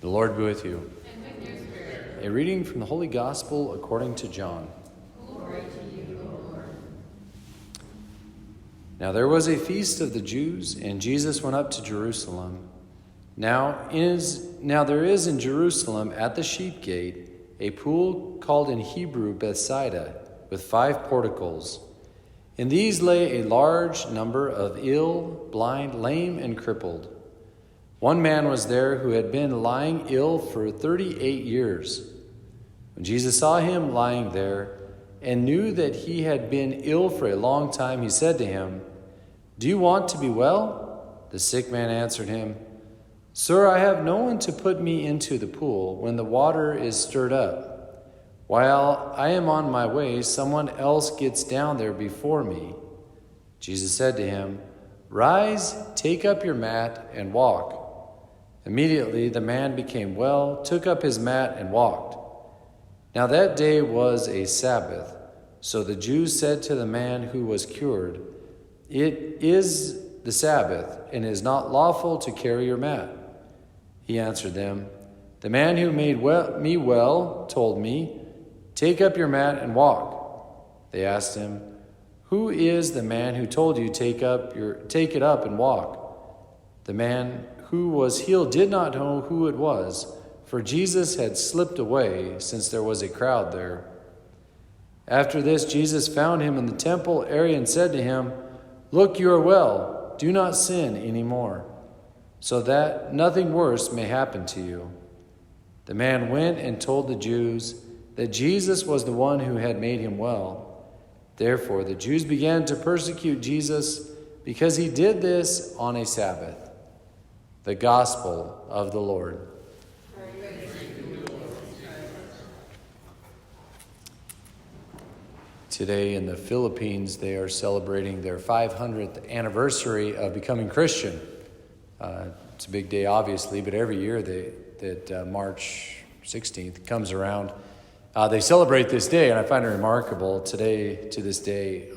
The Lord be with you. And with your spirit. A reading from the Holy Gospel according to John. Glory to you, O Lord. Now there was a feast of the Jews, and Jesus went up to Jerusalem. Now there is in Jerusalem at the sheep gate a pool called in Hebrew Bethsaida, with 5 porticles. In these lay a large number of ill, blind, lame, and crippled. One man was there who had been lying ill for 38 years. When Jesus saw him lying there and knew that he had been ill for a long time, he said to him, "Do you want to be well?" The sick man answered him, "Sir, I have no one to put me into the pool when the water is stirred up. While I am on my way, someone else gets down there before me." Jesus said to him, "Rise, take up your mat, and walk." Immediately the man became well, took up his mat, and walked. Now that day was a Sabbath. So the Jews said to the man who was cured, "It is the Sabbath, and it is not lawful to carry your mat." He answered them, "The man who made me well told me, 'Take up your mat and walk.'" They asked him, "Who is the man who told you, take it up and walk?" The man who was healed did not know who it was, for Jesus had slipped away, since there was a crowd there. After this, Jesus found him in the temple area and said to him, "Look, you are well. Do not sin anymore, so that nothing worse may happen to you." The man went and told the Jews that Jesus was the one who had made him well. Therefore, the Jews began to persecute Jesus because he did this on a Sabbath. The Gospel of the Lord. Today in the Philippines, they are celebrating their 500th anniversary of becoming Christian. It's a big day, obviously, but every year that March 16th comes around, they celebrate this day, and I find it remarkable. Today, to this day,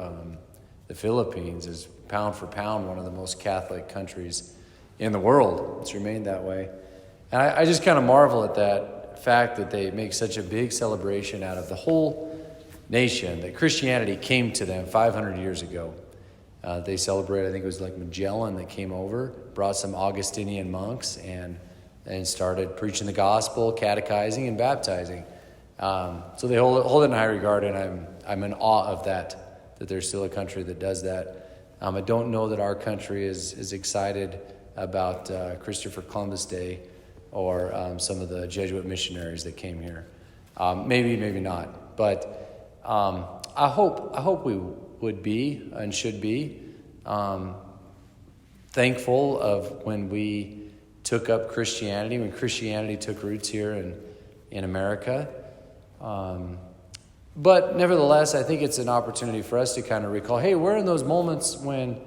the Philippines is pound for pound one of the most Catholic countries in the world. It's remained that way. And I just kind of marvel at that fact that they make such a big celebration out of the whole nation, that Christianity came to them 500 years ago. They celebrate, I think it was like Magellan that came over, brought some Augustinian monks, and started preaching the gospel, catechizing, and baptizing. So they hold it in high regard, and I'm in awe of that there's still a country that does that. I don't know that our country is excited about Christopher Columbus Day or some of the Jesuit missionaries that came here. Maybe not. But I hope we would be and should be thankful of when we took up Christianity, when Christianity took roots here in America. But nevertheless, I think it's an opportunity for us to kind of recall, hey, where in those moments when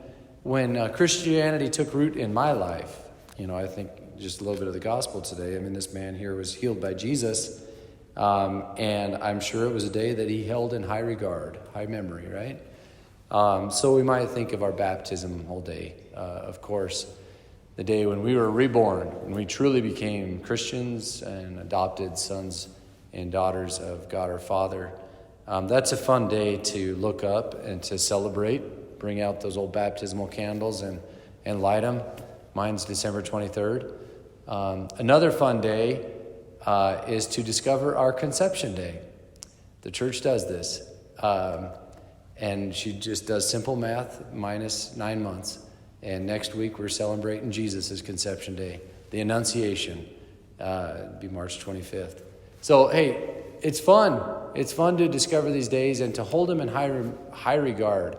Christianity took root in my life? I think just a little bit of the gospel today. I mean, this man here was healed by Jesus, and I'm sure it was a day that he held in high regard, high memory, right? So we might think of our baptism whole day, of course, the day when we were reborn, when we truly became Christians and adopted sons and daughters of God our Father. That's a fun day to look up and to celebrate, bring out those old baptismal candles and light them. Mine's December 23rd. Another fun day is to discover our conception day. The church does this. And she just does simple math minus 9 months. And next week we're celebrating Jesus' conception day, the Annunciation. It'll be March 25th. So, hey, it's fun. It's fun to discover these days and to hold them in high regard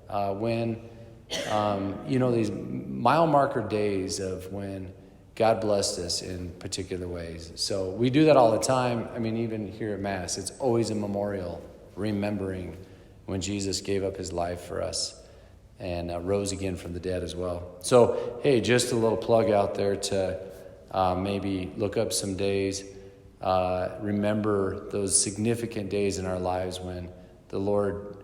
when, these mile marker days of when God blessed us in particular ways. So we do that all the time. I mean, even here at Mass, it's always a memorial, remembering when Jesus gave up his life for us and rose again from the dead as well. So, hey, just a little plug out there to maybe look up some days. Remember those significant days in our lives when the Lord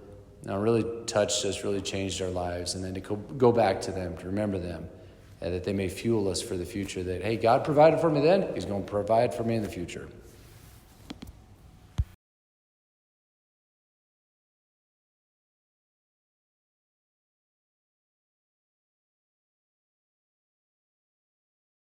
really touched us, really changed our lives, and then to go back to them, to remember them, and that they may fuel us for the future. That, hey, God provided for me then, he's going to provide for me in the future.